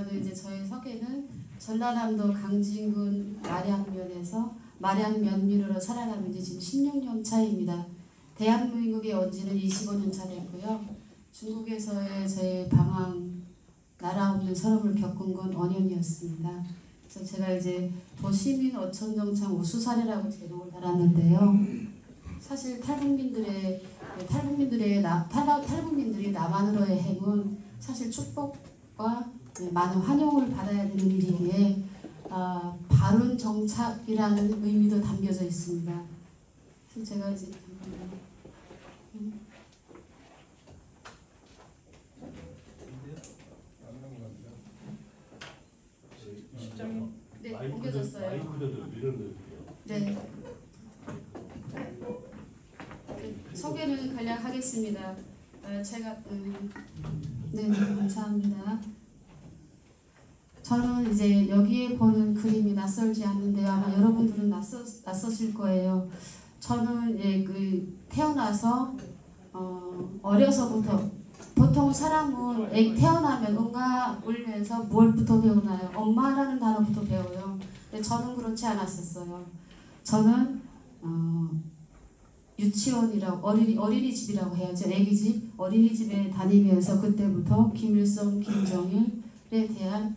그래도 이제 저의 소개는 전라남도 강진군 마량면민으로 살아가는 지 지금 16년 차입니다. 대한민국에 온 지는 25년 차 됐고요. 중국에서의 저의 방황, 나라 없는 서름을 겪은 건 5년이었습니다. 그래서 제가 이제 도시민 어촌정착 우수사례라고 제목을 달았는데요. 사실 탈북민들이 남한으로의 행운, 사실 축복과 많은 환영을 받아야 되는 일이기에 바른 정착이라는 의미도 담겨져 있습니다. 그래서 제가 이제 네, 옮겨졌어요. 네. 소개는 간략하겠습니다. 제가 네, 감사합니다. 저는 이제 여기에 보는 그림이 낯설지 않는데요. 아마 여러분들은 낯서실 거예요. 저는 태어나서 어려서부터 보통 사람은 태어나면 응아 울면서 무엇부터 배우나요? 엄마라는 단어부터 배워요. 근데 저는 그렇지 않았었어요. 저는 유치원이라고 어린이집이라고 해야죠. 애기집 어린이집에 다니면서 그때부터 김일성, 김정일에 대한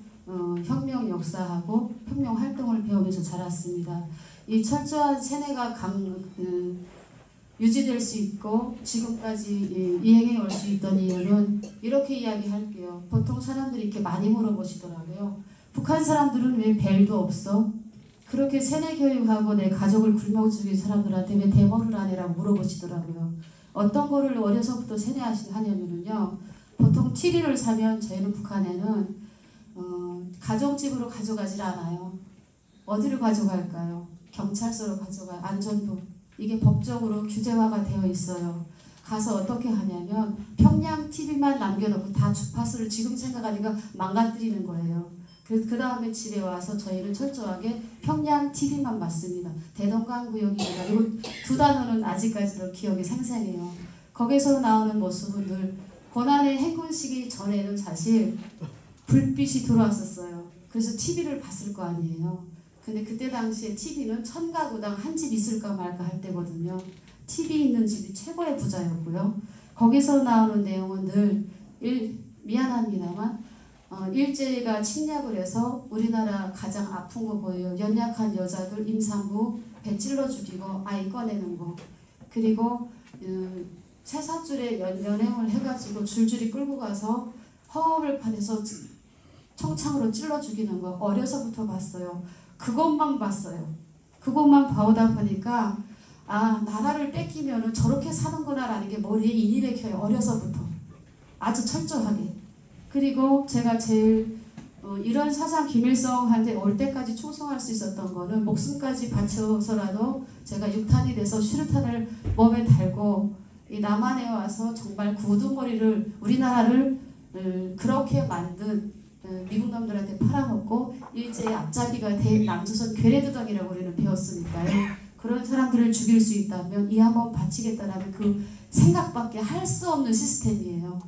혁명 역사하고 혁명 활동을 배우면서 자랐습니다. 이 철저한 세뇌가 유지될 수 있고 지금까지 이행해 올 수 있던 이유는 이렇게 이야기할게요. 보통 사람들이 이렇게 많이 물어보시더라고요. 북한 사람들은 왜 벨도 없어? 그렇게 세뇌 교육하고 내 가족을 굶어 죽인 사람들한테 왜 대머리를 안 해라고 물어보시더라고요. 어떤 거를 어려서부터 세뇌하냐면요. 보통 TV를 사면 저희는 북한에는 가정집으로 가져가질 않아요. 어디로 가져갈까요? 경찰서로 가져가요. 안전부. 이게 법적으로 규제화가 되어 있어요. 가서 어떻게 하냐면 평양 TV만 남겨놓고 다 주파수를 지금 생각하니까 망가뜨리는 거예요. 그 다음에 집에 와서 저희는 철저하게 평양 TV만 봤습니다. 대동강 구역입니다. 이거 두 단어는 아직까지도 기억이 생생해요. 거기서 나오는 모습은 늘 고난의 행군 시기 전에는 사실 불빛이 들어왔었어요. 그래서 TV를 봤을 거 아니에요. 근데 그때 당시에 TV는 1000가구당 한 집 있을까 말까 할 때거든요. TV 있는 집이 최고의 부자였고요. 거기서 나오는 내용은 늘 미안합니다만 일제가 침략을 해서 우리나라 가장 아픈 거 보여요. 연약한 여자들 임산부 배 찔러 죽이고 아이 꺼내는 거. 그리고 쇠사줄에 연행을 해가지고 줄줄이 끌고 가서 허업을 파내서 청창으로 찔러 죽이는 거 어려서부터 봤어요. 그것만 봤어요. 그것만 봐오다 보니까 나라를 뺏기면 저렇게 사는구나 라는 게 머리에 인이 박혀요. 어려서부터. 아주 철저하게. 그리고 제가 제일 이런 사상 김일성한테 올 때까지 충성할 수 있었던 거는 목숨까지 바쳐서라도 제가 육탄이 돼서 슈르탄을 몸에 달고 이 남한에 와서 정말 구두머리를 우리나라를 그렇게 만든 미국 놈들한테 팔아먹고 일제의 앞잡이가 된 남조선 괴뢰두덩이라고 우리는 배웠으니까요. 그런 사람들을 죽일 수 있다면 이 한번 바치겠다라는 그 생각밖에 할 수 없는 시스템이에요.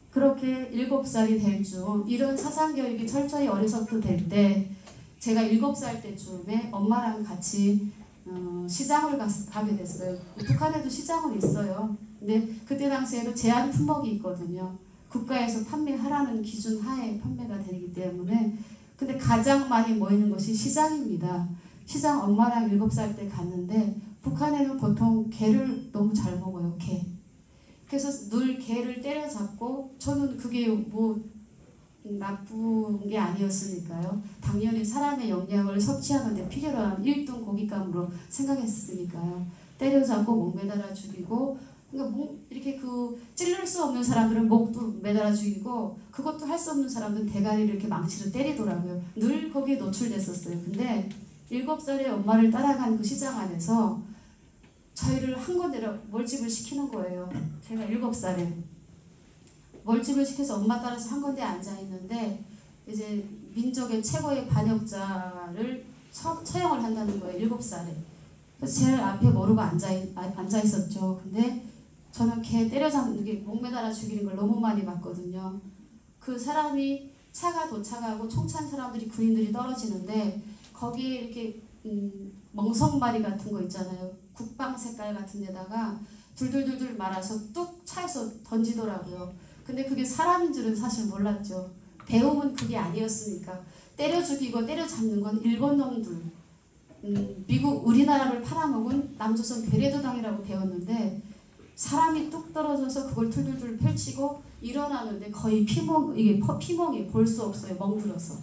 그렇게 7살이 될 중 이런 사상교육이 철저히 어려서부터 될 때 제가 7살 때쯤에 엄마랑 같이 시장을 가게 됐어요. 북한에도 시장은 있어요. 근데 그때 당시에도 제한 품목이 있거든요. 국가에서 판매하라는 기준 하에 판매가 되기 때문에. 근데 가장 많이 모이는 것이 시장입니다. 시장 엄마랑 7살 때 갔는데 북한에는 보통 개를 너무 잘 먹어요. 개. 그래서 늘 개를 때려잡고 저는 그게 뭐 나쁜 게 아니었으니까요. 당연히 사람의 영양을 섭취하는 데 필요로 한 1등 고깃감으로 생각했으니까요. 때려잡고 목 매달아 죽이고 그러니까 이렇게 찔릴 수 없는 사람들은 목도 매달아 죽이고 그것도 할 수 없는 사람들은 대가리를 이렇게 망치로 때리더라고요. 늘 거기에 노출됐었어요. 근데 7살의 엄마를 따라간 그 시장 안에서 저희를 한 군데로 몰집을 시키는 거예요. 제가 7살에 몰집을 시켜서 엄마 따라서 한 군데 앉아 있는데 이제 민족의 최고의 반역자를 처형을 한다는 거예요. 7살에. 그래서 제일 앞에 모르고 앉아 있었죠. 근데 저는 개 때려잡는 게 목 매달아 죽이는 걸 너무 많이 봤거든요. 그 사람이 차가 도착하고 총찬 사람들이 군인들이 떨어지는데 거기에 이렇게 멍석마리 같은 거 있잖아요. 국방 색깔 같은 데다가 둘둘둘둘 말아서 뚝 차에서 던지더라고요. 근데 그게 사람인 줄은 사실 몰랐죠. 배움은 그게 아니었으니까. 때려 죽이고 때려 잡는 건 일본 놈들. 미국 우리나라를 팔아먹은 남조선 괴뢰도당이라고 배웠는데 사람이 뚝 떨어져서 그걸 툴툴툴 펼치고 일어나는데 거의 피멍이 볼 수 없어요. 멍들어서.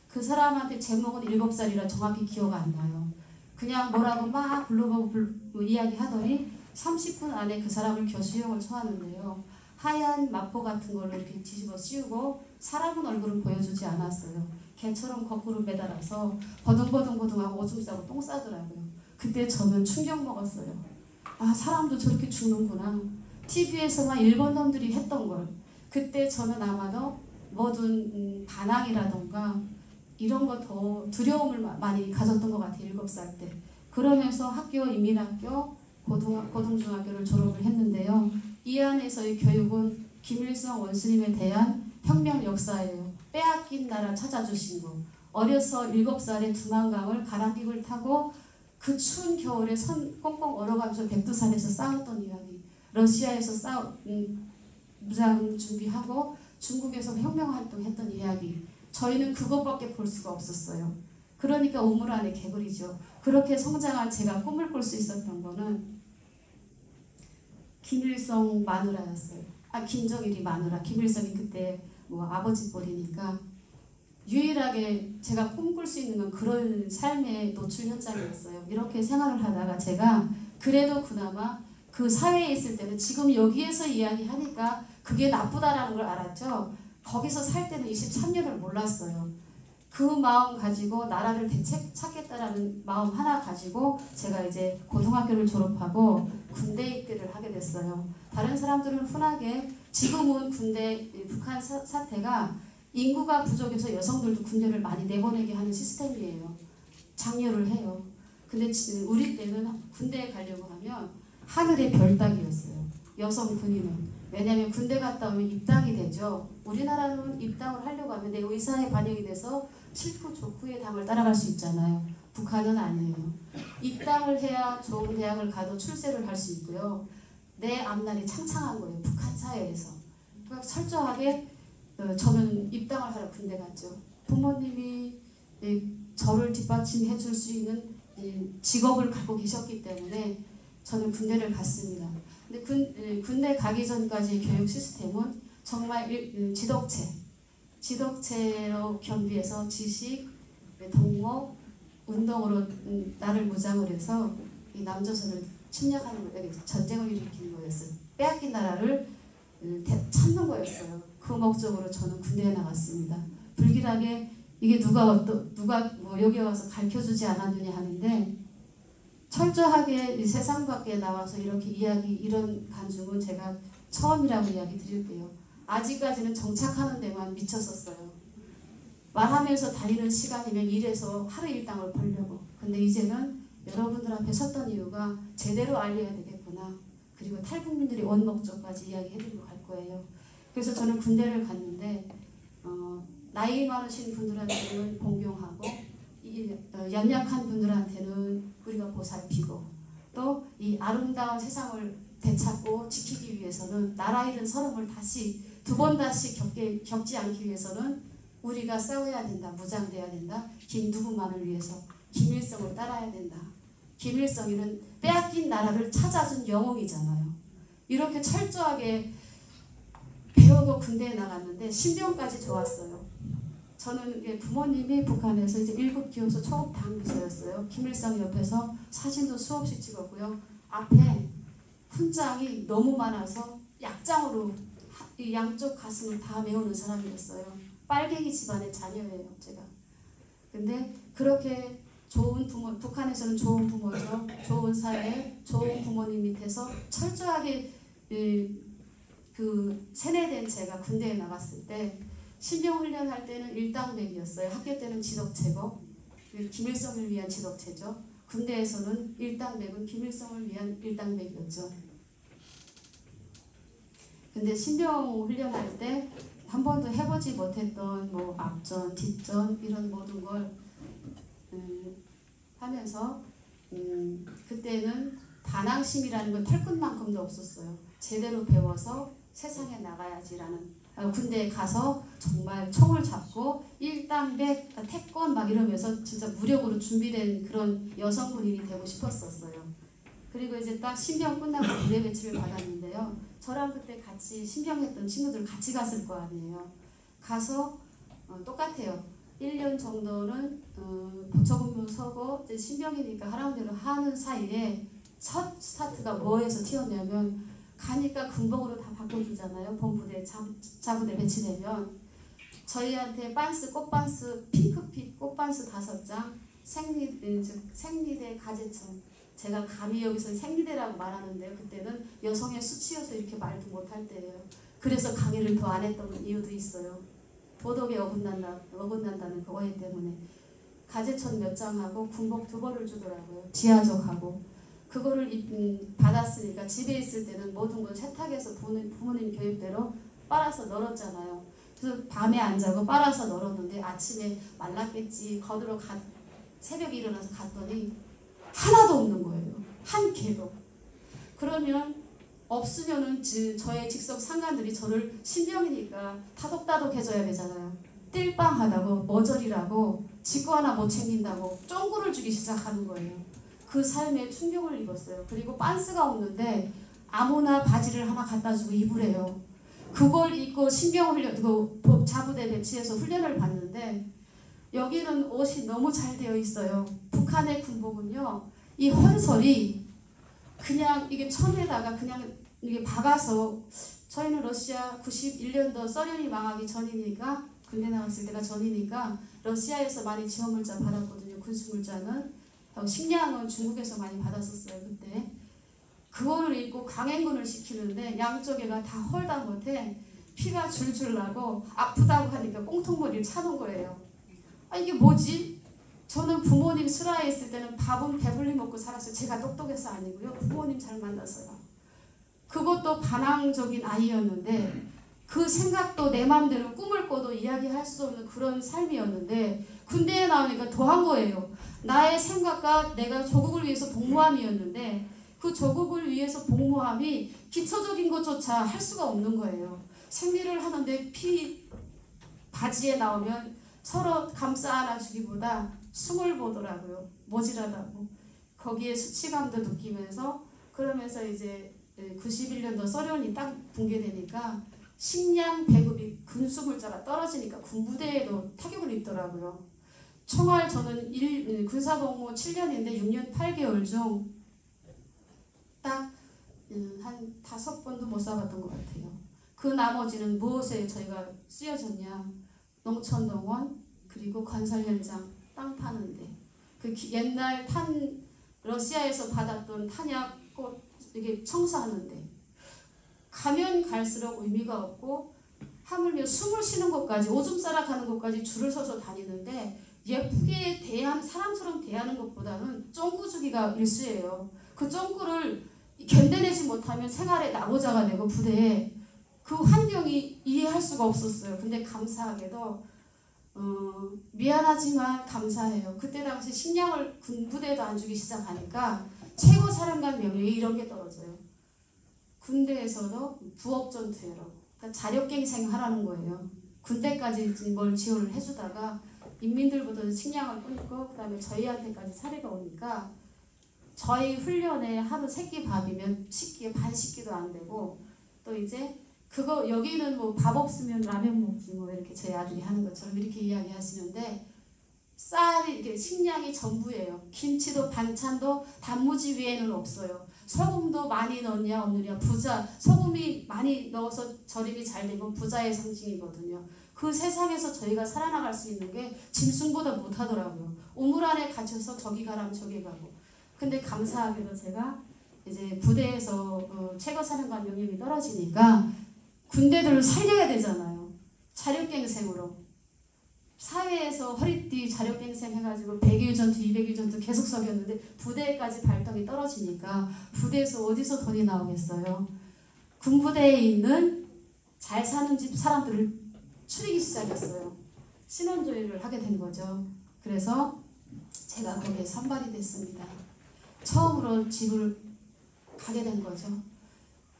그 사람한테 제목은 7살이라 정확히 기억 안 나요. 그냥 뭐라고 막 불러보고 이야기하더니 30분 안에 그 사람을 교수형을 처하는데요. 하얀 마포 같은 걸로 이렇게 뒤집어 씌우고 사람은 얼굴은 보여주지 않았어요. 개처럼 거꾸로 매달아서 버둥버둥버둥하고 오줌 싸고 똥 싸더라고요. 그때 저는 충격 먹었어요. 아, 사람도 저렇게 죽는구나. TV에서만 일본 놈들이 했던 걸. 그때 저는 아마도 모든 반항이라던가 이런 거 더 두려움을 많이 가졌던 것 같아요. 7살 때. 그러면서 인민학교, 고등중학교를 졸업을 했는데요. 이 안에서의 교육은 김일성 원수님에 대한 혁명 역사예요. 빼앗긴 나라 찾아주신 분. 어려서 7살에 두만강을 가랑비를 타고 그 추운 겨울에 꽁꽁 얼어가면서 백두산에서 싸웠던 이야기. 러시아에서 무장 준비하고 중국에서 혁명활동했던 이야기. 저희는 그것밖에 볼 수가 없었어요. 그러니까 우물 안에 개구리죠. 그렇게 성장한 제가 꿈을 꿀 수 있었던 거는 김일성 마누라였어요. 김정일이 마누라. 김일성이 그때 아버지 뻘이니까 유일하게 제가 꿈꿀 수 있는 건 그런 삶의 노출 현장이었어요. 이렇게 생활을 하다가 제가 그래도 그나마 그 사회에 있을 때는 지금 여기에서 이야기하니까 그게 나쁘다라는 걸 알았죠. 거기서 살 때는 23년을 몰랐어요. 그 마음 가지고 나라를 되찾겠다라는 마음 하나 가지고 제가 이제 고등학교를 졸업하고 군대 입대를 하게 됐어요. 다른 사람들은 흔하게 지금은 북한 사태가 인구가 부족해서 여성들도 군대를 많이 내보내게 하는 시스템이에요. 장려를 해요. 근데 우리 때는 군대에 가려고 하면 하늘의 별 따기였어요. 여성 군인은. 왜냐하면 군대 갔다 오면 입당이 되죠. 우리나라는 입당을 하려고 하면 내 의사에 반영이 돼서 싫고 좋고의 당을 따라갈 수 있잖아요. 북한은 아니에요. 입당을 해야 좋은 대학을 가도 출세를 할 수 있고요. 내 앞날이 창창한 거예요. 북한 사회에서. 그러니까 철저하게 저는 입당을 하러 군대 갔죠. 부모님이 저를 뒷받침해 줄 수 있는 직업을 갖고 계셨기 때문에 저는 군대를 갔습니다. 근데 군대 가기 전까지 교육 시스템은 정말 지덕체로 겸비해서 지식, 동목, 운동으로 나를 무장을 해서 이 남조선을 침략하는 거예요. 전쟁을 일으키는 거였어요. 빼앗긴 나라를 찾는 거였어요. 그 목적으로 저는 군대에 나갔습니다. 불길하게 이게 누가 여기 와서 가르쳐주지 않았느냐 하는데 철저하게 이 세상 밖에 나와서 이렇게 이런 간증은 제가 처음이라고 이야기 드릴게요. 아직까지는 정착하는 데만 미쳤었어요. 말하면서 다니는 시간이면 일해서 하루 일당을 벌려고. 근데 이제는 여러분들 앞에 섰던 이유가 제대로 알려야 되겠구나. 그리고 탈북민들이 원 목적까지 이야기해드리고 갈 거예요. 그래서 저는 군대를 갔는데 나이 많으신 분들한테는 공경하고 연약한 분들한테는 우리가 보살피고 또 이 아름다운 세상을 되찾고 지키기 위해서는 나라 잃은 서름을 두 번 다시 겪지 않기 위해서는 우리가 싸워야 된다. 무장돼야 된다. 누구만을 위해서 김일성을 따라야 된다. 김일성이는 빼앗긴 나라를 찾아준 영웅이잖아요. 이렇게 철저하게 배우고 군대에 나갔는데 신병까지 좋았어요. 저는 부모님이 북한에서 이제 1급 기호소 초급 당비서였어요. 김일성 옆에서 사진도 수없이 찍었고요. 앞에 훈장이 너무 많아서 약장으로 이 양쪽 가슴을 다 메우는 사람이었어요. 빨갱이 집안의 자녀예요, 제가. 근데 그렇게 좋은 부모, 북한에서는 좋은 부모죠. 좋은 사회, 좋은 부모님 밑에서 철저하게 세뇌된 제가 군대에 나갔을 때 신병 훈련할 때는 일당백이었어요. 학교 때는 지덕체고 김일성을 위한 지덕체죠. 군대에서는 일당백은 김일성을 위한 일당백이었죠. 근데 신병 훈련할 때 한 번도 해보지 못했던 뭐 앞전, 뒷전 이런 모든 걸 하면서 그때는 반항심이라는 건 털끝만큼도 없었어요. 제대로 배워서 세상에 나가야지라는, 군대에 가서 정말 총을 잡고 일당백, 태권 막 이러면서 진짜 무력으로 준비된 그런 여성 군인이 되고 싶었었어요. 그리고 이제 딱 신병 끝나고 부대 배치를 받았는데요. 저랑 그때 같이 신병했던 친구들 같이 갔을 거 아니에요. 가서 똑같아요. 1년 정도는 보초근무 서고 이제 신병이니까 하라는 대로 하는 사이에 첫 스타트가 뭐에서 튀었냐면, 가니까 군복으로 다 바꿔주잖아요. 본부대, 자부대 배치되면. 저희한테 빤스, 꽃빤스, 핑크빛 꽃빤스 5장, 생리대 가제천. 제가 감히 여기서 생리대라고 말하는데요. 그때는 여성의 수치여서 이렇게 말도 못할 때예요. 그래서 강의를 더 안 했던 이유도 있어요. 도덕에 어긋난다는 그 오해 때문에. 가제천 몇 장하고 군복 2벌을 주더라고요. 지하적하고. 그거를 받았으니까 집에 있을 때는 모든 걸 세탁해서 부모님 교육대로 빨아서 널었잖아요. 그래서 밤에 안 자고 빨아서 널었는데 아침에 말랐겠지 거들어 새벽에 일어나서 갔더니 하나도 없는 거예요. 한 개도. 그러면 없으면은 저의 직속 상관들이 저를 신병이니까 타독타독 해줘야 되잖아요. 띨빵하다고 머저리라고 직구 하나 못 챙긴다고 쫑구를 주기 시작하는 거예요. 그 삶에 충격을 입었어요. 그리고 빤스가 없는데 아무나 바지를 하나 갖다 주고 입으래요. 그걸 입고 신병 훈련, 자부대 배치해서 훈련을 받는데 여기는 옷이 너무 잘 되어 있어요. 북한의 군복은요, 이 헌설이 그냥 이게 천에다가 그냥 이게 박아서, 저희는 러시아 91년도 소련이 망하기 전이니까, 군대 나갔을 때가 전이니까 러시아에서 많이 지원물자 받았거든요. 군수물자는. 식량은 중국에서 많이 받았었어요. 그때. 그거를 입고 강행군을 시키는데 양쪽에가 다 홀다못해 피가 줄줄 나고 아프다고 하니까 꽁통머리를 차는 거예요. 이게 뭐지? 저는 부모님 슬하에 있을 때는 밥은 배불리 먹고 살았어요. 제가 똑똑해서 아니고요. 부모님 잘 만났어요. 그것도 반항적인 아이였는데 그 생각도 내 마음대로 꿈을 꿔도 이야기할 수 없는 그런 삶이었는데 군대에 나오니까 더한 거예요. 나의 생각과 내가 조국을 위해서 복무함이었는데 그 조국을 위해서 복무함이 기초적인 것조차 할 수가 없는 거예요. 생리를 하는데 바지에 나오면 서로 감싸 안아주기보다 숨을 보더라고요. 모질하다고. 거기에 수치감도 느끼면서, 그러면서 이제 91년도 소련이 딱 붕괴되니까 식량 배급이 군수물자가 떨어지니까 군부대에도 타격을 입더라고요. 총알 저는 군사복무 7년인데 6년 8개월 중 딱 한 5번도 못 쏴봤던 것 같아요. 그 나머지는 무엇에 저희가 쓰여졌냐. 농촌농원, 그리고 건설 현장, 땅 파는데. 그 옛날 러시아에서 받았던 탄약꽃 이게 청소하는데. 가면 갈수록 의미가 없고, 하물며 숨을 쉬는 것까지, 오줌 싸러 가는 것까지 줄을 서서 다니는데, 예쁘게 사람처럼 대하는 것보다는 쫑구주기가 일수예요. 그 쫑구를 견뎌내지 못하면 생활의 낙오자가 되고 부대에 그 환경이 이해할 수가 없었어요. 근데 감사하게도 미안하지만 감사해요. 그때 당시 식량을 군부대에도 안 주기 시작하니까 최고 사령관 명령이 이런 게 떨어져요. 군대에서도 부업전투해라. 그러니까 자력갱생 하라는 거예요. 군대까지 뭘 지원을 해주다가 인민들부터 식량을 끊고 그 다음에 저희한테까지 사례가 오니까 저희 훈련에 하루 3끼 밥이면 반 식기도 안 되고, 또 이제 여기는 뭐 밥 없으면 라면 먹지 뭐 이렇게 저희 아들이 하는 것처럼 이렇게 이야기하시는데, 쌀이 이렇게 식량이 전부예요. 김치도 반찬도 단무지 외에는 없어요. 소금도 많이 넣냐 없느냐, 소금이 많이 넣어서 절임이 잘 되면 부자의 상징이거든요. 그 세상에서 저희가 살아나갈 수 있는 게 짐승보다 못하더라고요. 우물 안에 갇혀서 저기 가라면 저기 가고. 근데 감사하게도 제가 이제 부대에서 최고사령관 명령이 떨어지니까 군대들을 살려야 되잖아요. 자력갱생으로. 사회에서 허리띠 자력갱생 해가지고 100일 전투, 200일 전투 계속 썩였는데 부대까지 발등이 떨어지니까 부대에서 어디서 돈이 나오겠어요. 군부대에 있는 잘 사는 집 사람들을 추리기 시작했어요. 신원조회를 하게 된 거죠. 그래서 제가 거기에 선발이 됐습니다. 처음으로 집을 가게 된 거죠.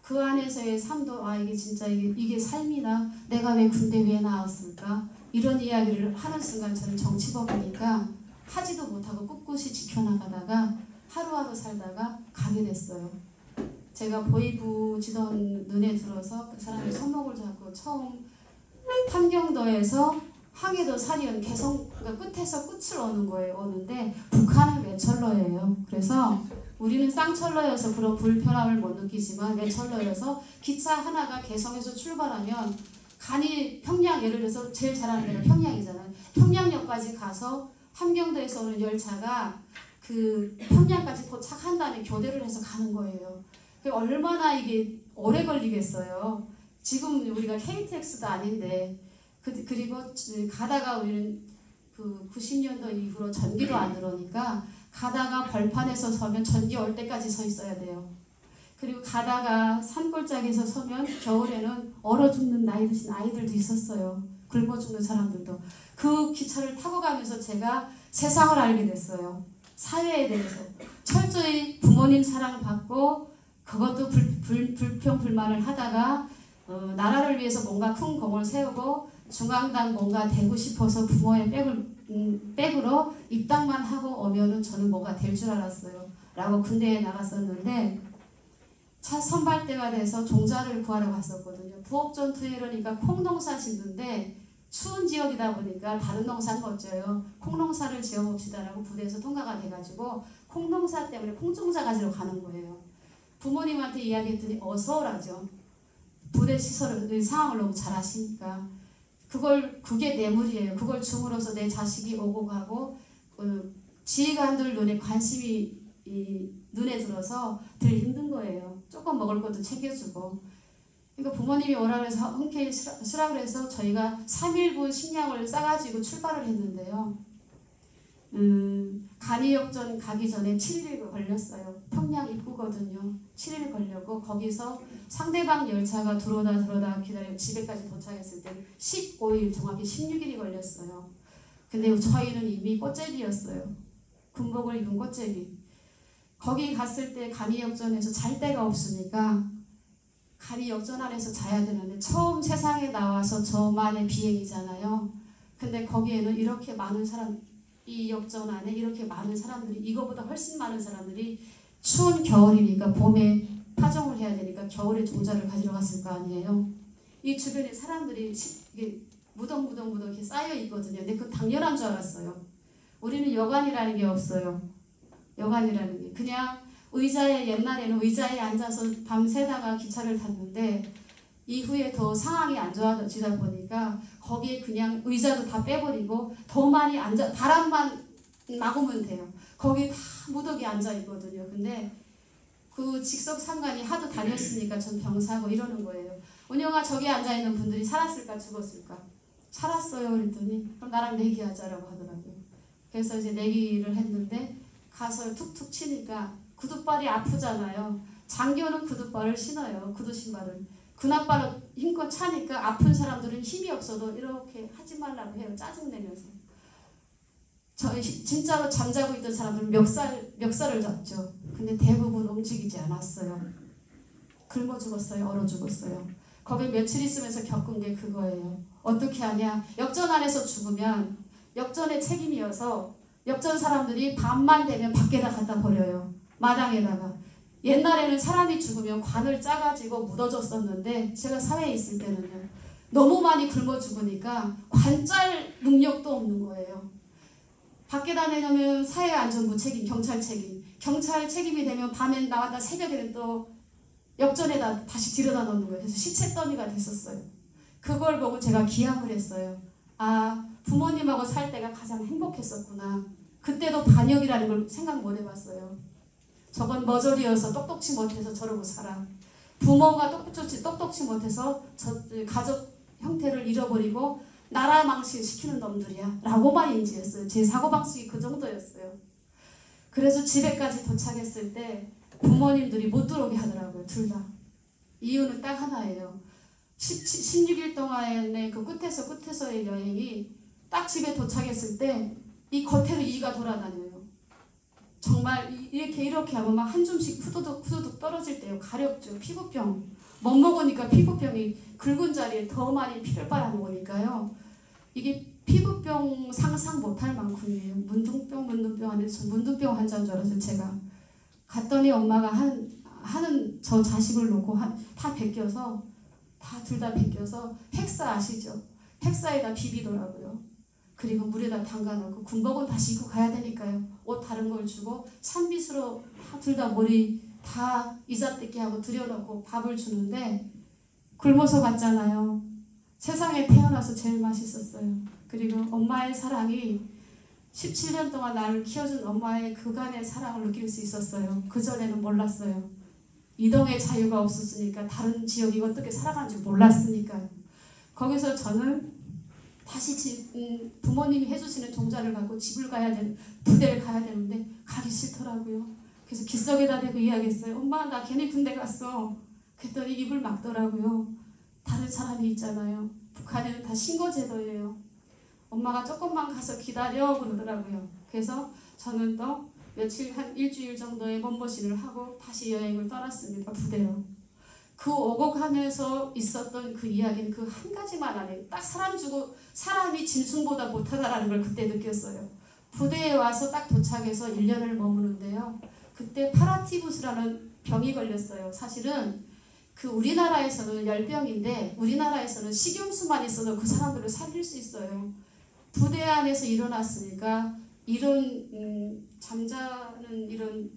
그 안에서의 삶도 이게 진짜 이게 삶이나 내가 왜 군대에 나왔을까 이런 이야기를 하는 순간 저는 정치범이니까 하지도 못하고 꿋꿋이 지켜나가다가 하루하루 살다가 가게 됐어요. 제가 보이부 지던 눈에 들어서 그 사람의 손목을 잡고 처음 함경도에서 항해도 사리연 개성 그러니까 끝에서 끝을 오는 거예요. 오는데 북한은 외철로예요. 그래서 우리는 쌍철로여서 그런 불편함을 못 느끼지만 외철로여서 기차 하나가 개성에서 출발하면 간이 평양 예를 들어서 제일 잘하는 데가 평양이잖아요. 평양역까지 가서 함경도에서 오는 열차가 그 평양까지 도착한 다음에 교대를 해서 가는 거예요. 얼마나 이게 오래 걸리겠어요. 지금 우리가 KTX도 아닌데 그리고 가다가 우리는 그 90년도 이후로 전기도 안 들어오니까 가다가 벌판에서 서면 전기 올 때까지 서 있어야 돼요. 그리고 가다가 산골짜기에서 서면 겨울에는 얼어 죽는 나이 드신 아이들도 있었어요. 굶어 죽는 사람들도. 그 기차를 타고 가면서 제가 세상을 알게 됐어요. 사회에 대해서. 철저히 부모님 사랑받고 그것도 불평불만을 하다가 나라를 위해서 뭔가 큰 공을 세우고 중앙당 뭔가 되고 싶어서 부모의 백으로 입당만 하고 오면은 저는 뭐가 될 줄 알았어요. 라고 군대에 나갔었는데 차 선발대가 돼서 종자를 구하러 갔었거든요. 부업전투에 이러니까 콩농사 짓는데 추운 지역이다 보니까 다른 농사는 못 져요. 콩농사를 지어봅시다라고 부대에서 통과가 돼가지고 콩농사 때문에 콩종자 가지러 가는 거예요. 부모님한테 이야기했더니 어서 오라죠. 부대 시설을 상황을 너무 잘 아시니까 그게 뇌물이에요. 그걸 줌으로써 내 자식이 오고 가고 지휘관들 눈에 관심이 눈에 들어서 들 힘든 거예요. 조금 먹을 것도 챙겨주고. 그러니까 부모님이 오라 그래서 흔쾌히 쓰라 그래서 저희가 3일분 식량을 싸가지고 출발을 했는데요. 간이역전 가기 전에 7일 걸렸어요. 평양 입구거든요. 7일 걸렸고 거기서 상대방 열차가 들어오다 기다리고 집에까지 도착했을 때 15일 정확히 16일이 걸렸어요. 근데 저희는 이미 꽃제비였어요. 군복을 입은 꽃제비. 거기 갔을 때 간이역전에서 잘 데가 없으니까 간이역전 안에서 자야 되는데 처음 세상에 나와서 저만의 비행이잖아요. 근데 거기에는 이렇게 많은 사람 이 역전 안에 이렇게 많은 사람들이 이거보다 훨씬 많은 사람들이 추운 겨울이니까 봄에 파종을 해야 되니까 겨울에 종자를 가지러 갔을 거 아니에요. 이 주변에 사람들이 이게 무덤 이렇게 쌓여 있거든요. 근데 그건 당연한 줄 알았어요. 우리는 여관이라는 게 없어요. 여관이라는 게 그냥 옛날에는 의자에 앉아서 밤새다가 기차를 탔는데 이후에 더 상황이 안 좋아지다 보니까 거기에 그냥 의자도 다 빼버리고 더 많이 바람만 막으면 돼요. 거기 다 무더기 앉아 있거든요. 근데 그 직속 상관이 하도 다녔으니까 전 병사고 이러는 거예요. 은영아 저기 앉아 있는 분들이 살았을까 죽었을까? 살았어요. 그랬더니 그럼 나랑 내기하자라고 하더라고요. 그래서 이제 내기를 했는데 가서 툭툭 치니까 구두발이 아프잖아요. 장교는 구두발을 신어요. 구두 신발을. 그나발로 힘껏 차니까 아픈 사람들은 힘이 없어도 이렇게 하지 말라고 해요. 짜증내면서. 진짜로 잠자고 있던 사람들은 멱살을 잡죠. 근데 대부분 움직이지 않았어요. 굶어 죽었어요. 얼어 죽었어요. 거기 며칠 있으면서 겪은 게 그거예요. 어떻게 하냐. 역전 안에서 죽으면 역전의 책임이어서 역전 사람들이 밤만 되면 밖에다 갖다 버려요. 마당에다가. 옛날에는 사람이 죽으면 관을 짜가지고 묻어줬었는데 제가 사회에 있을 때는요. 너무 많이 굶어 죽으니까 관 짤 능력도 없는 거예요. 밖에다 내놓으면 사회안전부 책임, 경찰 책임. 경찰 책임이 되면 밤엔 나왔다 새벽에는 또 역전에다 다시 들여다 놓는 거예요. 그래서 시체 더미가 됐었어요. 그걸 보고 제가 기함을 했어요. 아, 부모님하고 살 때가 가장 행복했었구나. 그때도 반역이라는 걸 생각 못 해봤어요. 저건 머저리여서 똑똑치 못해서 저러고 살아. 부모가 똑똑치 못해서 가족 형태를 잃어버리고 나라 망신 시키는 놈들이야 라고만 인지했어요. 제 사고방식이 그 정도였어요. 그래서 집에까지 도착했을 때 부모님들이 못 들어오게 하더라고요. 둘 다. 이유는 딱 하나예요. 16일 동안의 그 끝에서의 여행이 딱 집에 도착했을 때 이 겉에로 이가 돌아다녀요. 정말 이렇게 하면 막 한 줌씩 후두둑 떨어질 때요. 가렵죠. 피부병. 못 먹으니까 피부병이 굵은 자리에 더 많이 피를 빨아먹으니까요. 이게 피부병 상상 못할 만큼이에요. 문둥병 하는데 저 문둥병 환자인 줄 알았어요. 제가 갔더니 엄마가 하는 저 자식을 놓고 다 벗겨서 둘 다 벗겨서 헥사 아시죠? 헥사에다 비비더라고요. 그리고 물에다 담가놓고 군복은 다시 입고 가야 되니까요. 옷 다른 걸 주고 산빗으로 둘 다 머리 다 이자뜯기 하고 들여놓고 밥을 주는데 굶어서 갔잖아요. 세상에 태어나서 제일 맛있었어요. 그리고 엄마의 사랑이 17년 동안 나를 키워준 엄마의 그간의 사랑을 느낄 수 있었어요. 그전에는 몰랐어요. 이동의 자유가 없었으니까 다른 지역이 어떻게 살아가는지 몰랐으니까요. 거기서 저는 다시 부모님이 해주시는 종자를 갖고 부대를 가야 되는데 가기 싫더라고요. 그래서 귓속에다 대고 이야기했어요. 엄마 나 괜히 군대 갔어. 그랬더니 입을 막더라고요. 다른 사람이 있잖아요. 북한에는 다 신고제도예요. 엄마가 조금만 가서 기다려 그러더라고요. 그래서 저는 또 며칠 한 일주일 정도의 몸보신을 하고 다시 여행을 떠났습니다. 부대로. 그 오곡하면서 있었던 그 이야기는 그 한 가지만 아니에요. 딱 사람 주고 사람이 짐승보다 못하다라는 걸 그때 느꼈어요. 부대에 와서 딱 도착해서 1년을 머무는데요. 그때 파라티부스라는 병이 걸렸어요. 사실은 그 우리나라에서는 열병인데 우리나라에서는 식용수만 있어도 그 사람들을 살릴 수 있어요. 부대 안에서 일어났으니까 이런 잠자는 이런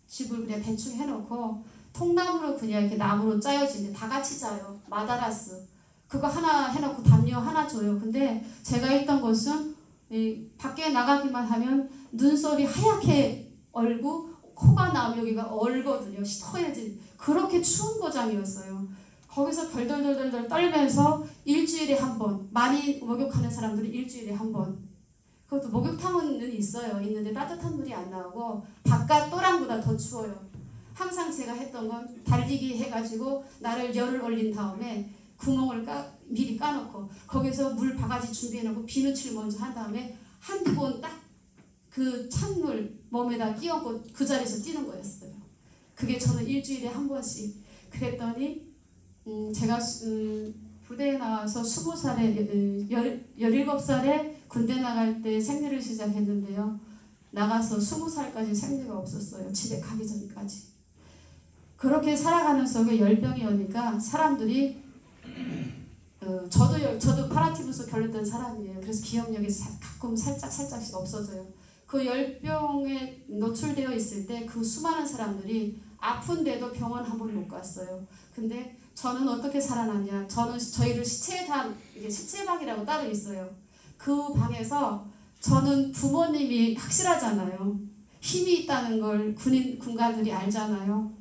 집을 그냥 대충 해놓고 통나무로 그냥 이렇게 나무로 짜여진 다 같이 자요. 마다라스. 그거 하나 해놓고 담요 하나 줘요. 근데 제가 있던 곳은 밖에 나가기만 하면 눈썹이 하얗게 얼고 코가 나오면 여기가 얼거든요. 시터해진 그렇게 추운 고장이었어요. 거기서 덜덜덜덜 떨면서 일주일에 한 번, 많이 목욕하는 사람들은 일주일에 한 번. 그것도 목욕탕은 있어요. 있는데 따뜻한 물이 안 나오고 바깥 또랑보다 더 추워요. 항상 제가 했던 건 달리기 해가지고 나를 열을 올린 다음에 구멍을 미리 까놓고 거기서 물 바가지 준비해놓고 비누칠 먼저 한 다음에 한두 번 딱 그 찬물 몸에다 끼얹고 그 자리에서 뛰는 거였어요. 그게 저는 일주일에 한 번씩. 그랬더니 제가 부대에 나와서 20살에 17살에 군대 나갈 때 생리를 시작했는데요. 나가서 20살까지 생리가 없었어요. 집에 가기 전까지. 그렇게 살아가는 속에 열병이 오니까 사람들이 저도 파라티부스 걸렸던 사람이에요. 그래서 기억력이 가끔 살짝씩 없어져요. 그 열병에 노출되어 있을 때 그 수많은 사람들이 아픈데도 병원 한 번 못 갔어요. 근데 저는 어떻게 살아났냐? 저희를 시체방이라고 따로 있어요. 그 방에서 저는 부모님이 확실하잖아요. 힘이 있다는 걸 군관들이 알잖아요.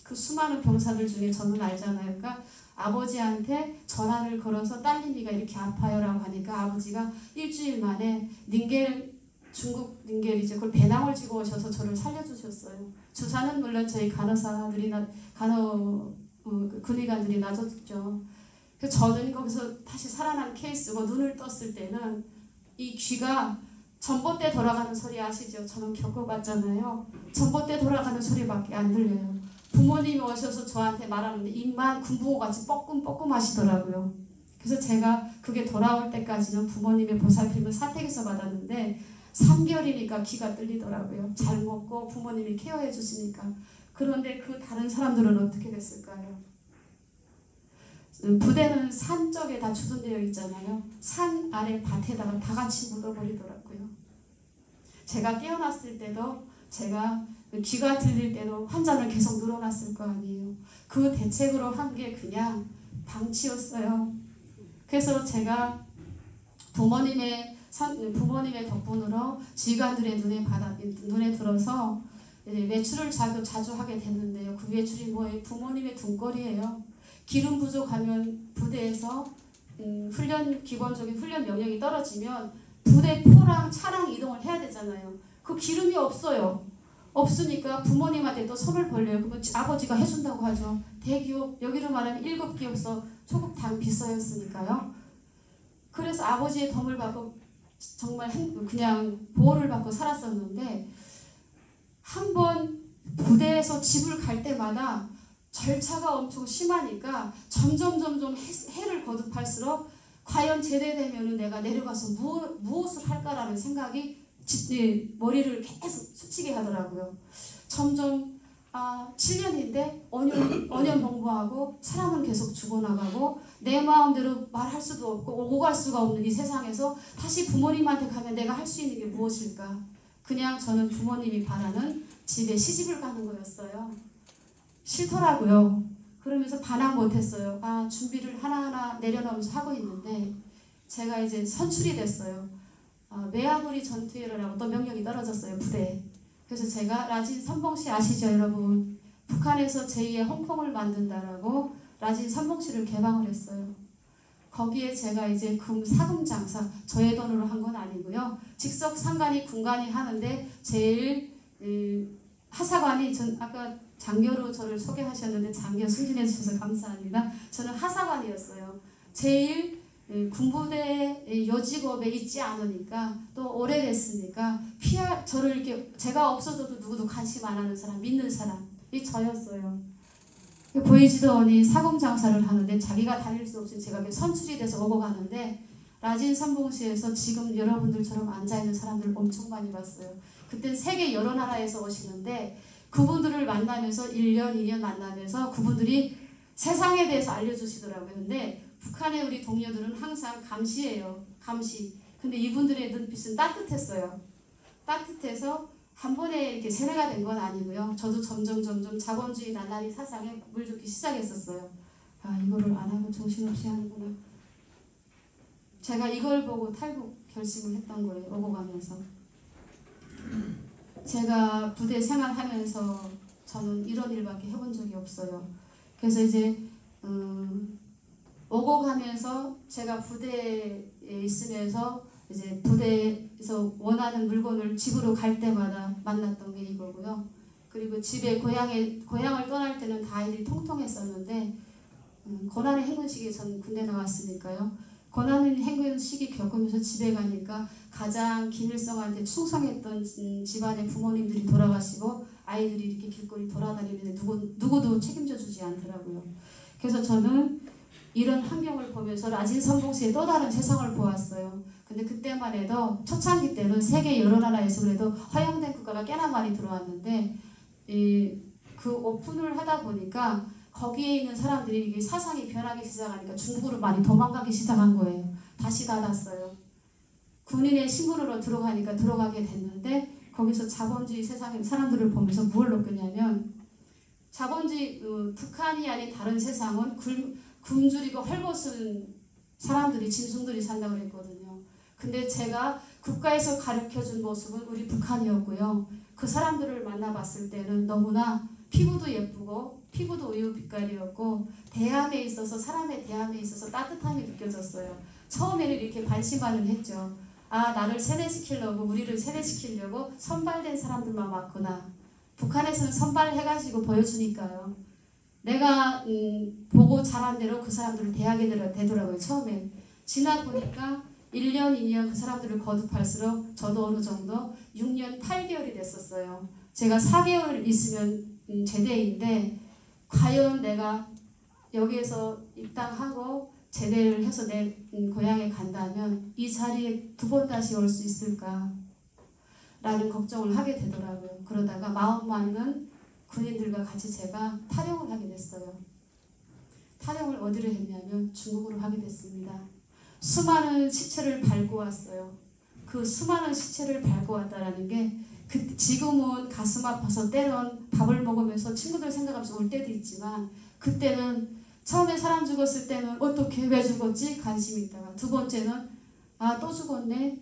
그 수많은 병사들 중에 저는 알잖아요. 그러니까 아버지한테 전화를 걸어서 딸내미가 이렇게 아파요라고 하니까 아버지가 일주일 만에 중국 닌겔이죠. 그걸 배낭을 지고 오셔서 저를 살려주셨어요. 주사는 물론 저희 군의관들이 놔줬죠. 그래서 저는 거기서 다시 살아난 케이스고 눈을 떴을 때는 이 귀가 전봇대 돌아가는 소리 아시죠? 저는 겪어봤잖아요. 전봇대 돌아가는 소리밖에 안 들려요. 부모님이 오셔서 저한테 말하는데 입만 군붕어같이 뻐끔뻐끔 하시더라고요. 그래서 제가 그게 돌아올 때까지는 부모님의 보살핌을 사택에서 받았는데 3개월이니까 귀가 뚫리더라고요. 잘 먹고 부모님이 케어해 주시니까. 그런데 그 다른 사람들은 어떻게 됐을까요? 부대는 산 쪽에 다 주둔되어 있잖아요. 산 아래 밭에다가 다 같이 묻어버리더라고요. 제가 깨어났을 때도 제가 귀가 들릴 때도 환자는 계속 늘어났을 거 아니에요. 그 대책으로 한 게 그냥 방치였어요. 그래서 제가 부모님의 덕분으로 지휘관들의 눈에 들어서 외출을 자주 하게 됐는데요. 그 외출이 뭐예요? 부모님의 등골이에요. 기름 부족하면 부대에서 기본적인 훈련 명령이 떨어지면 부대 포랑 차량 이동을 해야 되잖아요. 그 기름이 없어요. 없으니까 부모님한테 또 손을 벌려요. 그러면 아버지가 해준다고 하죠. 대기업, 여기로 말하면 7기업서 초급 당 비서였으니까요. 그래서 아버지의 덤을 받고 정말 그냥 보호를 받고 살았었는데, 한 번 부대에서 집을 갈 때마다 절차가 엄청 심하니까 점점 해를 거듭할수록 과연 제대되면은 내가 내려가서 무엇을 할까라는 생각이 머리를 계속 스치게 하더라고요. 점점 7년인데 5년 공부하고 사람은 계속 죽어나가고 내 마음대로 말할 수도 없고 오고 갈 수가 없는 이 세상에서 다시 부모님한테 가면 내가 할 수 있는 게 무엇일까? 그냥 저는 부모님이 바라는 집에 시집을 가는 거였어요. 싫더라고요. 그러면서 반항 못했어요. 준비를 하나하나 내려놓으면서 하고 있는데 제가 이제 선출이 됐어요. 메아부리 전투회라고 또 명령이 떨어졌어요. 부대에. 그래서 제가 라진 선봉시 아시죠 여러분? 북한에서 제2의 홍콩을 만든다라고 라진 선봉시를 개방을 했어요. 거기에 제가 이제 사금 장사, 저의 돈으로 한 건 아니고요. 직속 상관이 군관이 하는데 제일 하사관이, 전 아까 장교로 저를 소개하셨는데 장교 승진해 주셔서 감사합니다. 저는 하사관이었어요. 제일 군부대 요직업에 있지 않으니까 또 오래됐으니까 저를 이렇게 제가 없어져도 누구도 관심 안 하는 사람, 믿는 사람이 저였어요. 보이지도 않니 사금 장사를 하는데 자기가 다닐 수 없이 제가 선출이 돼서 오고 가는데 라진 선봉시에서 지금 여러분들처럼 앉아있는 사람들 엄청 많이 봤어요. 그때 세계 여러 나라에서 오시는데 그분들을 만나면서 1년, 2년 만나면서 그분들이 세상에 대해서 알려주시더라고요. 근데 북한의 우리 동료들은 항상 감시예요. 감시. 근데 이분들의 눈빛은 따뜻했어요. 따뜻해서 한 번에 이렇게 세뇌가 된 건 아니고요. 저도 점점 자본주의 나날이 사상에 물들기 시작했었어요. 이거를 안 하고 정신없이 하는구나. 제가 이걸 보고 탈북 결심을 했던 거예요. 오고 가면서. 제가 부대 생활하면서 저는 이런 일밖에 해본 적이 없어요. 그래서 이제 오고 가면서 제가 부대에 있으면서 이제 부대에서 원하는 물건을 집으로 갈 때마다 만났던 게 이거고요. 그리고 집에 고향을 떠날 때는 다 아이들이 통통했었는데 고난의 행군 시기에 전 군대 나왔으니까요. 고난의 행군 시기 겪으면서 집에 가니까 가장 김일성한테 충성했던 집안의 부모님들이 돌아가시고 아이들이 이렇게 길거리 돌아다니는데 누구도 책임져 주지 않더라고요. 그래서 저는 이런 환경을 보면서 라진 선봉시의 또 다른 세상을 보았어요. 근데 그때만 해도 초창기 때는 세계 여러 나라에서 그래도 허용된 국가가 꽤나 많이 들어왔는데 그 오픈을 하다 보니까 거기에 있는 사람들이 이게 사상이 변하기 시작하니까 중국으로 많이 도망가기 시작한 거예요. 다시 닫았어요. 군인의 신분으로 들어가니까 들어가게 됐는데 거기서 자본주의 세상의 사람들을 보면서 뭘 느꼈냐면 자본주의 북한이 아닌 다른 세상은 굶주리고 헐벗은 사람들이 짐승들이 산다고 그랬거든요. 근데 제가 국가에서 가르쳐준 모습은 우리 북한이었고요. 그 사람들을 만나봤을 때는 너무나 피부도 예쁘고 피부도 우유 빛깔이었고 대함에 있어서 사람의 대함에 있어서 따뜻함이 느껴졌어요. 처음에는 이렇게 반신반을 했죠. 나를 세뇌시키려고 우리를 세뇌시키려고 선발된 사람들만 왔구나. 북한에서는 선발해가지고 보여주니까요. 내가 보고 자란 대로 그 사람들을 대하게 되더라고요. 처음엔. 지나 보니까 1년, 2년 그 사람들을 거듭할수록 저도 어느 정도 6년, 8개월이 됐었어요. 제가 4개월 있으면 제대인데 과연 내가 여기에서 입당하고 제대를 해서 내 고향에 간다면 이 자리에 두 번 다시 올 수 있을까? 라는 걱정을 하게 되더라고요. 그러다가 마음 맞는 군인들과 같이 제가 탈영을 하게 됐어요. 탈영을 어디로 했냐면 중국으로 하게 됐습니다. 수많은 시체를 밟고 왔어요. 그 수많은 시체를 밟고 왔다라는 게 지금은 가슴 아파서 때론 밥을 먹으면서 친구들 생각하면서 울 때도 있지만 그때는 처음에 사람 죽었을 때는 어떻게 왜 죽었지? 관심이 있다가 두 번째는 또 죽었네?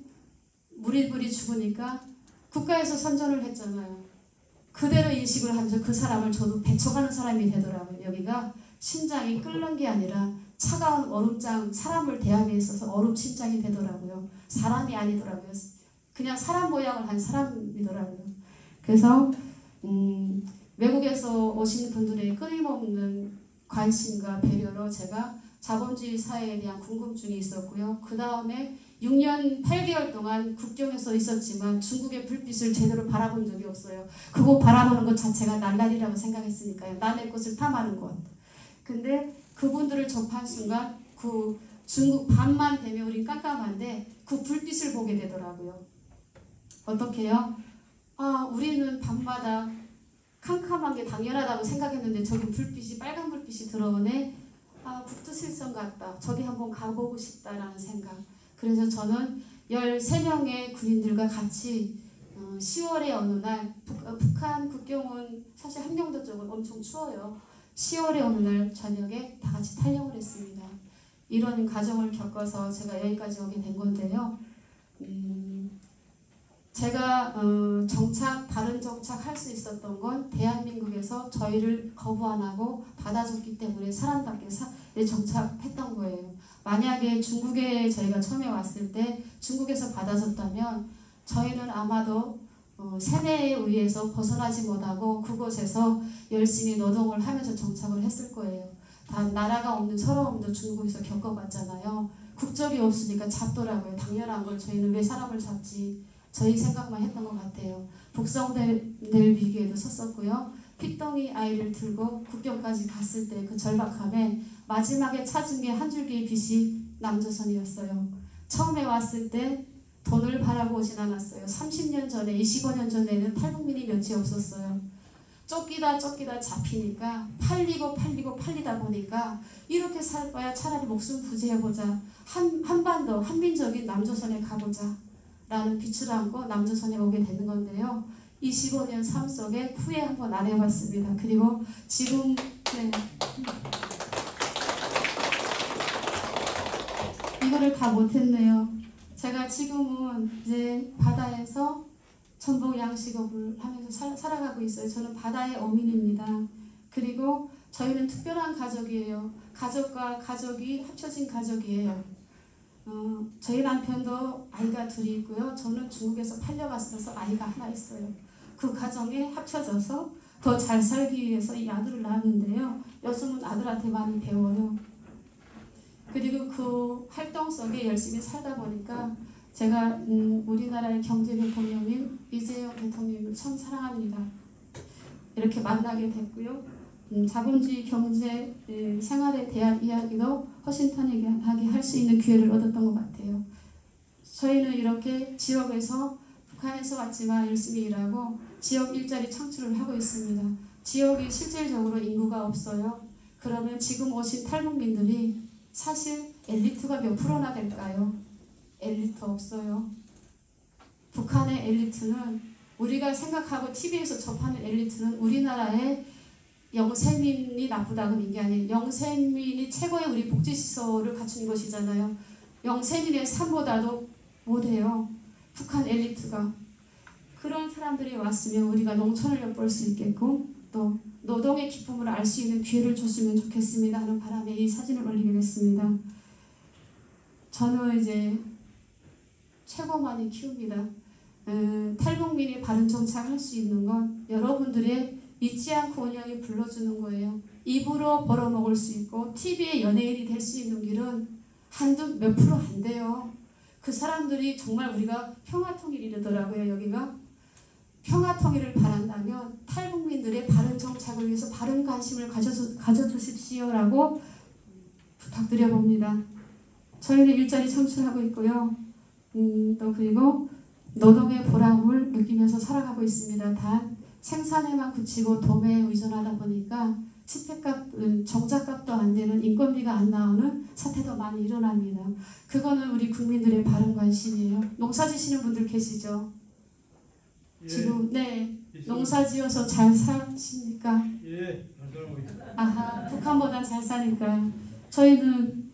무리무리 죽으니까 국가에서 선전을 했잖아요. 그대로 인식을 하면서 그 사람을 저도 배척하는 사람이 되더라고요. 여기가 심장이 끓는 게 아니라 차가운 얼음장, 사람을 대함에 있어서 얼음 심장이 되더라고요. 사람이 아니더라고요. 그냥 사람 모양을 한 사람이더라고요. 그래서 외국에서 오신 분들의 끊임없는 관심과 배려로 제가 자본주의 사회에 대한 궁금증이 있었고요. 그 다음에 6년 8개월 동안 국경에서 있었지만 중국의 불빛을 제대로 바라본 적이 없어요. 그거 바라보는 것 자체가 날라리라고 생각했으니까요. 남의 꽃을 탐하는 것. 근데 그분들을 접한 순간 그 중국 밤만 되면 우린 깜깜한데 그 불빛을 보게 되더라고요. 어떻게요? 우리는 밤마다 캄캄한 게 당연하다고 생각했는데 저기 불빛이 빨간 불빛이 들어오네. 국두실성 같다. 저기 한번 가보고 싶다라는 생각. 그래서 저는 13명의 군인들과 같이 10월의 어느 날 북한 국경은 사실 함경도 쪽은 엄청 추워요. 10월의 어느 날 저녁에 다 같이 탈영을 했습니다. 이런 과정을 겪어서 제가 여기까지 오게 된 건데요. 제가 바른 정착할 수 있었던 건 대한민국에서 저희를 거부 안 하고 받아줬기 때문에 사람답게 정착했던 거예요. 만약에 중국에 저희가 처음에 왔을 때 중국에서 받아줬다면 저희는 아마도 세뇌에 의해서 벗어나지 못하고 그곳에서 열심히 노동을 하면서 정착을 했을 거예요. 다 나라가 없는 서러움도 중국에서 겪어봤잖아요. 국적이 없으니까 잡더라고요. 당연한 걸 저희는 왜 사람을 잡지? 저희 생각만 했던 것 같아요. 북성될 위기에도 섰었고요. 핏덩이 아이를 들고 국경까지 갔을 때 그 절박함에 마지막에 찾은 게 한 줄기의 빛이 남조선이었어요. 처음에 왔을 때 돈을 바라고 오진 않았어요. 30년 전에, 25년 전에는 탈북민이 몇이 없었어요. 쫓기다 잡히니까 팔리다 보니까 이렇게 살 바야 차라리 목숨 부지해보자. 한반도, 한민족인 남조선에 가보자. 라는 빛을 안고 남조선에 오게 되는 건데요. 25년 삶 속에 후회 한번 안 해봤습니다. 그리고 지금 이거를 다 못했네요. 제가 지금은 이제 바다에서 전복 양식업을 하면서 살아가고 있어요. 저는 바다의 어민입니다. 그리고 저희는 특별한 가족이에요. 가족과 가족이 합쳐진 가족이에요. 저희 남편도 아이가 둘이 있고요. 저는 중국에서 팔려갔어서 아이가 하나 있어요. 그 가정에 합쳐져서 더 잘 살기 위해서 이 아들을 낳았는데요. 요즘은 아들한테 많이 배워요. 그리고 그 활동 속에 열심히 살다 보니까 제가 우리나라의 경제 대통령인 이재용 대통령을 참 사랑합니다. 이렇게 만나게 됐고요. 자본주의 경제 생활에 대한 이야기도 허심탄회하게 할 수 있는 기회를 얻었던 것 같아요. 저희는 이렇게 지역에서 북한에서 왔지만 열심히 일하고 지역 일자리 창출을 하고 있습니다. 지역이 실질적으로 인구가 없어요. 그러면 지금 오신 탈북민들이 사실 엘리트가 몇 프로나 될까요? 엘리트 없어요. 북한의 엘리트는 우리가 생각하고 TV에서 접하는 엘리트는 우리나라의 영세민이 나쁘다고 하는 게 아니에요. 영세민이 최고의 우리 복지시설을 갖춘 것이잖아요. 영세민의 삶보다도 못해요. 북한 엘리트가. 그런 사람들이 왔으면 우리가 농촌을 엿볼 수 있겠고 또 노동의 기쁨을 알 수 있는 기회를 줬으면 좋겠습니다 하는 바람에 이 사진을 올리게 됐습니다. 저는 이제 최고 많이 키웁니다. 탈북민이 바른 정착할 수 있는 건 여러분들의 잊지 않고 운영이 불러주는 거예요. 입으로 벌어먹을 수 있고 TV의 연예인이 될 수 있는 길은 한두 몇 프로 안 돼요. 그 사람들이 정말 우리가 평화통일 이러더라고요. 여기가 평화통일을 바란다면 탈북민들의 바른 정착을 위해서 바른 관심을 가져주십시오라고 부탁드려봅니다. 저희는 일자리 창출하고 있고요. 또 그리고 노동의 보람을 느끼면서 살아가고 있습니다. 단 생산에만 그치고 도매에 의존하다 보니까 집회값, 정자값도 안 되는 인건비가 안 나오는 사태도 많이 일어납니다. 그거는 우리 국민들의 바른 관심이에요. 농사 지시는 분들 계시죠? 예. 지금 농사 지어서 잘 사십니까? 예, 잘 살고 있습니다. 아하, 북한보다 잘 사니까요. 저희는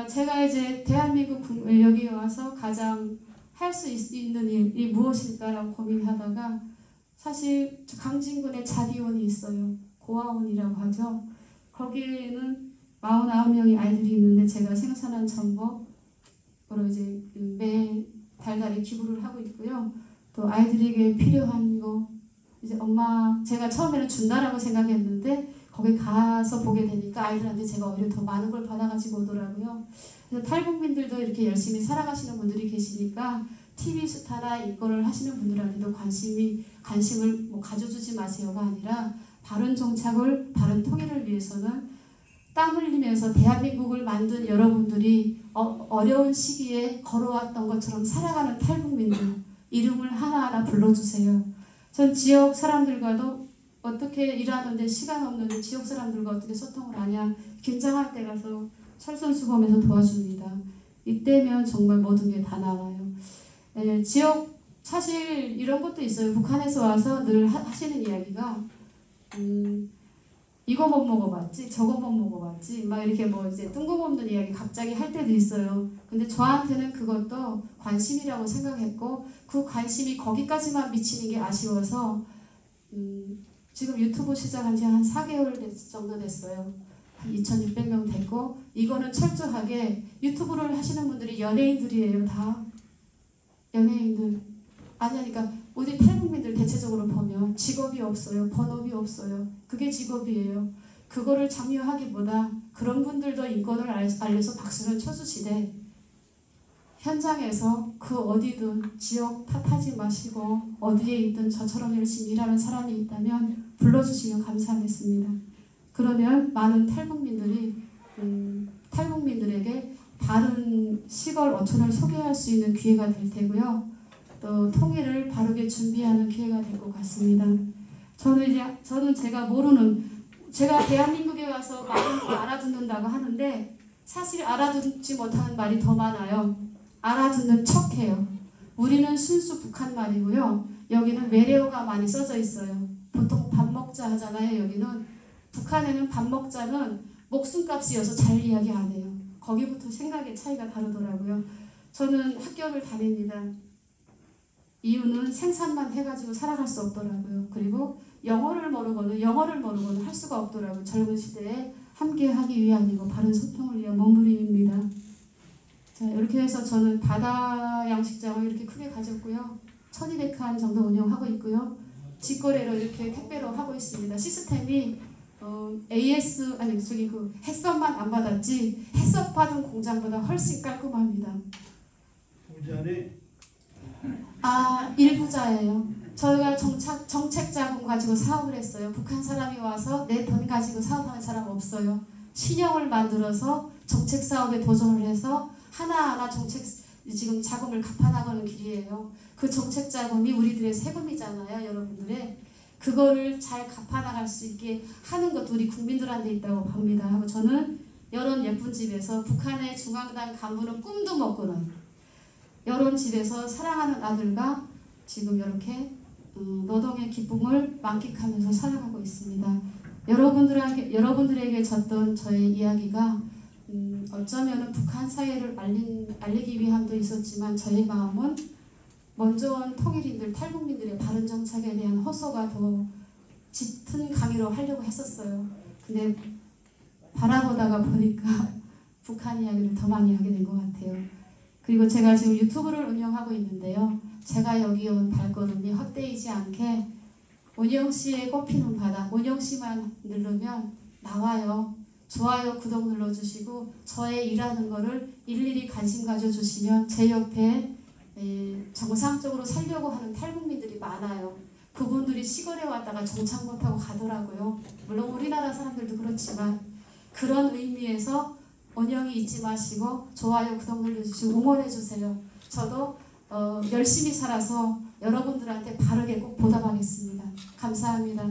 제가 이제 대한민국 여기 와서 가장 할 수 있는 일이 무엇일까라고 고민하다가 사실 강진군에 자비원이 있어요. 고아원이라고 하죠. 거기에는 49명의 아이들이 있는데 제가 생산한 전복으로 이제 매 달달이 기부를 하고 있고요. 또 아이들에게 필요한 거 이제 엄마 제가 처음에는 준다라고 생각했는데 거기 가서 보게 되니까 아이들한테 제가 오히려 더 많은 걸 받아가지고 오더라고요. 그래서 탈북민들도 이렇게 열심히 살아가시는 분들이 계시니까 TV 스타나 이거를 하시는 분들한테도 관심을 뭐 가져주지 마세요가 아니라 바른 정착을, 바른 통일을 위해서는 땀 흘리면서 대한민국을 만든 여러분들이 어려운 시기에 걸어왔던 것처럼 살아가는 탈북민들 이름을 하나하나 불러주세요. 전 지역 사람들과도 어떻게 일하는데 시간 없는데 지역 사람들과 어떻게 소통을 하냐, 김장할 때 가서 설선수범해서 도와줍니다. 이때면 정말 모든 게 다 나와요. 지역 사실 이런 것도 있어요. 북한에서 와서 늘 하시는 이야기가 이거 못 먹어봤지, 저거 못 먹어봤지, 막 이렇게 뭐 이제 뜬금없는 이야기 갑자기 할 때도 있어요. 근데 저한테는 그것도 관심이라고 생각했고 그 관심이 거기까지만 미치는 게 아쉬워서 지금 유튜브 시작한 지 한 4개월 정도 됐어요. 한 2,600명 됐고 이거는 철저하게 유튜브를 하시는 분들이 연예인들이에요. 다 연예인들. 그러니까 우리 탈북민들 대체적으로 보면 직업이 없어요. 본업이 없어요. 그게 직업이에요. 그거를 장려하기보다 그런 분들도 인권을 알려서 박수를 쳐주시되 현장에서 그 어디든 지역 탓하지 마시고 어디에 있든 저처럼 열심히 일하는 사람이 있다면 불러주시면 감사하겠습니다. 그러면 많은 탈북민들에게 바른 시골 어촌을 소개할 수 있는 기회가 될 테고요. 또 통일을 바르게 준비하는 기회가 될 것 같습니다. 저는 제가 대한민국에 와서 많은 걸 알아듣는다고 하는데 사실 알아듣지 못하는 말이 더 많아요. 알아듣는 척해요. 우리는 순수 북한 말이고요. 여기는 외래어가 많이 써져 있어요. 보통 밥 먹자 하잖아요. 여기는 북한에는 밥 먹자는 목숨값이어서 잘 이야기 안 해요. 거기부터 생각의 차이가 다르더라고요. 저는 학교를 다닙니다. 이유는 생산만 해가지고 살아갈 수 없더라고요. 그리고 영어를 모르고는 할 수가 없더라고요. 젊은 시대에 함께하기 위함이고 바른 소통을 위한 몸부림입니다. 자, 이렇게 해서 저는 바다 양식장을 이렇게 크게 가졌고요. 1,200칸 정도 운영하고 있고요. 직거래로 이렇게 택배로 하고 있습니다. 시스템이 햇섭만 안 받았지 햇섭 받은 공장보다 훨씬 깔끔합니다. 부자네? 일부자예요. 저희가 정책 자금 가지고 사업을 했어요. 북한 사람이 와서 내 돈 가지고 사업하는 사람 없어요. 신형을 만들어서 정책 사업에 도전을 해서 하나하나 지금 자금을 갚아나가는 길이에요. 그 정책 자금이 우리들의 세금이잖아요. 여러분들의. 그거를 잘 갚아나갈 수 있게 하는 것도 우리 국민들한테 있다고 봅니다. 하고 저는 이런 예쁜 집에서 북한의 중앙당 간부는 꿈도 못 꾸는 이런 집에서 사랑하는 아들과 지금 이렇게 노동의 기쁨을 만끽하면서 살아가고 있습니다. 여러분들에게 줬던 저의 이야기가 어쩌면 북한 사회를 알리기 위함도 있었지만 저의 마음은 먼저 온 통일인들, 탈북민들의 바른 정착에 대한 호소가 더 짙은 강의로 하려고 했었어요. 근데 바라보다가 보니까 북한 이야기를 더 많이 하게 된 것 같아요. 그리고 제가 지금 유튜브를 운영하고 있는데요. 제가 여기 온 발걸음이 헛되이지 않게 운영씨의 꽃피는 바다, 운영씨만 누르면 나와요. 좋아요, 구독 눌러주시고 저의 일하는 거를 일일이 관심 가져주시면 제 옆에 정상적으로 살려고 하는 탈북민들이 많아요. 그분들이 시골에 왔다가 정착 못하고 가더라고요. 물론 우리나라 사람들도 그렇지만 그런 의미에서 운영이 잊지 마시고 좋아요, 구독 눌러주시고 응원해주세요. 저도 열심히 살아서 여러분들한테 바르게 꼭 보답하겠습니다. 감사합니다.